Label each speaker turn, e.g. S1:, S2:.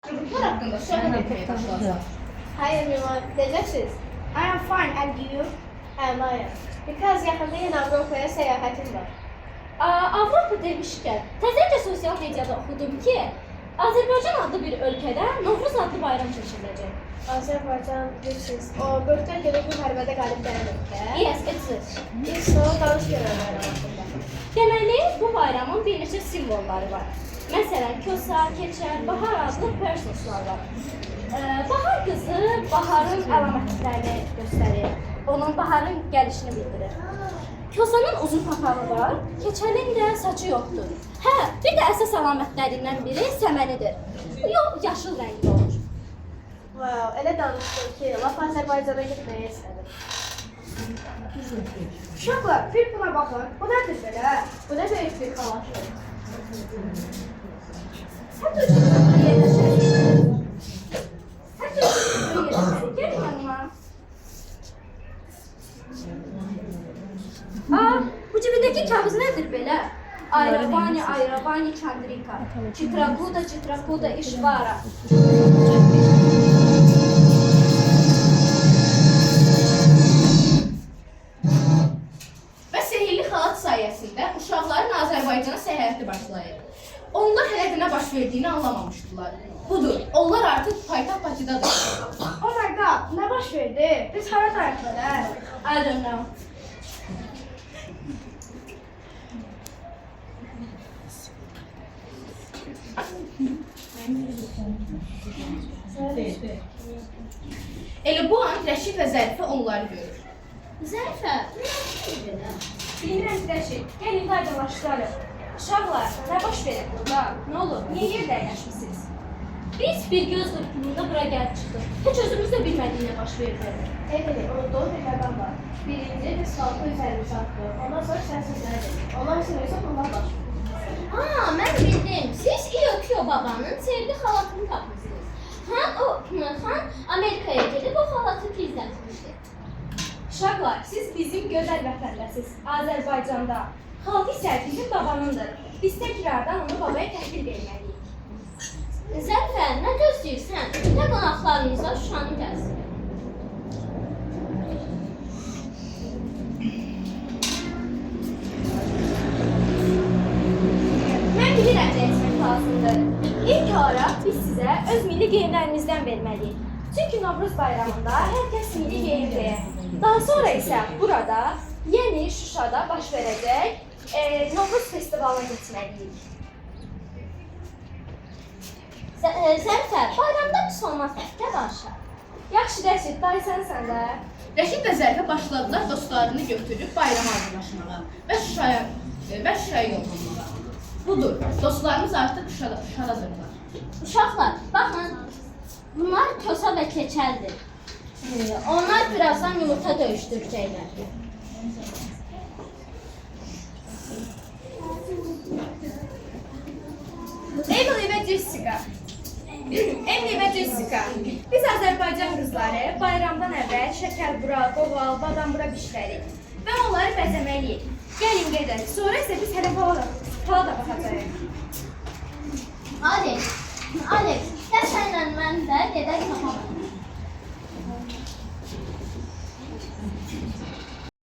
S1: Çocuklar hakkında söhbət etməyə başlasaq.
S2: Hi everyone, delicious.
S1: I am fine and you?
S2: And I am. Because yaxında yeni Avropaya səyahətim var.
S3: Avropa demişkən, təzəcə sosial mediada oxudum ki, Azərbaycan adlı bir ölkədə Novruz adlı bayram keçiriləcək.
S2: Azərbaycan, delicious. O, 44 yıllık müharibədə qalib gələn ölkə.
S3: Yes, it's it.
S2: İlk sonra danış görən bayram haqqında.
S3: Deməli, bu bayramın bir neçə simvolları var. Məsələn, Kosa, Keçər, Bahar adlı personslar var. Bahar qızı baharın əlamətlərini göstərir. Onun baharın gəlişini bildirir. Kosanın uzun papağı var, Keçərin də saçı yoxdur. Hə, bir də əsas əlamətlərindən biri səmənidir. Yox, yaşıl rəngli olur.
S2: Wow, elə danışdın ki, lap Azərbaycana gitməyə istədim.
S1: Uşaqlar, bir buna baxın. Bu nədir belə?
S2: Bu da böyük bir xalatır.
S3: Hətta özümüzdə yerləşək. Hətta özümüzdə yerləşək. Gəlin yanıma. Bu cibindəki kağız nədir belə? Ayravani Chandrika. Chitrakuda Ishvara.
S1: Və sehirli xalat sayəsində uşaqların Azərbaycana səyahəti başlayır. Onlar hələ də nə baş verdiyini anlamamışdılar. Budur, onlar artıq paytaxt Bakıdadır.
S2: Oh my god, nə baş verdi? Biz hara taraf belə?
S3: I don't know.
S1: Elə bu an Rəşid və Zərifə onları görür.
S3: Zərifə, nə belə?
S4: Bilmirəm Rəşid, gəlin qaydalaşdıralım. Uşaqlar, nə baş verib burada? Nə olur, niyə yerdə əyləşmisiniz?
S3: Biz bir göz qırpımında bura gəlib çıxdıq. Heç özümüz də bilmədik nə baş verdi.
S2: Emily, unutduğum bir məqam var. Birinci biz saltı üzərimizi atdıq. Ondan sonra səsizlər dedik. Ondan sonra isə bundan başlayır.
S3: Mən bildim. Siz İyokyo babanın sevgi xalatını tapmışsınız. Han Amerikaya gedib o xalatı gizlətmişdi.
S4: Uşaqlar, siz bizim gözəl vətəndəsiniz, Azərbaycanda. Xalq isə bizim babanındır. Biz təkrardan onu babaya təhvil verməliyik.
S3: Zərifə, nə gözləyirsən? Də qonaqlarımıza Şuşanı gəlsin.
S4: Mən bilirəm nə etmək lazımdır. İlk olaraq biz sizə öz milli geyimlərimizdən verməliyik. Çünki Novruz bayramında hər kəs milli geyim geyər. Daha sonra isə burada, yəni Şuşada baş verəcək Novruz festivalına getməliyik.
S3: Zərifə, bayramda pis olmaz gəl aşağı.
S4: Yaxşı Rəşid, dayısan sən də.
S1: Rəşid və Zərifə başladılar dostlarını götürüb bayrama hazırlaşmağa və Şuşaya yollanmağa. Budur, dostlarımız artıq Şuşadadırlar.
S3: Uşaqlar, baxın, bunlar Kosa və Keçəldir. Onlar birazdan yumurta döyüşdürəcəklər.
S4: Emily və Jessica. Emily və Jessica. Biz Azərbaycan qızları bayramdan əvvəl şəkərbura, qoğal, badambura bişilərik və onları bəzəməliyik. Gəlin gedək. Sonra isə biz hələ fala da baxacağıq.
S3: Alex, gəl sənlə mən də gedək tapalım.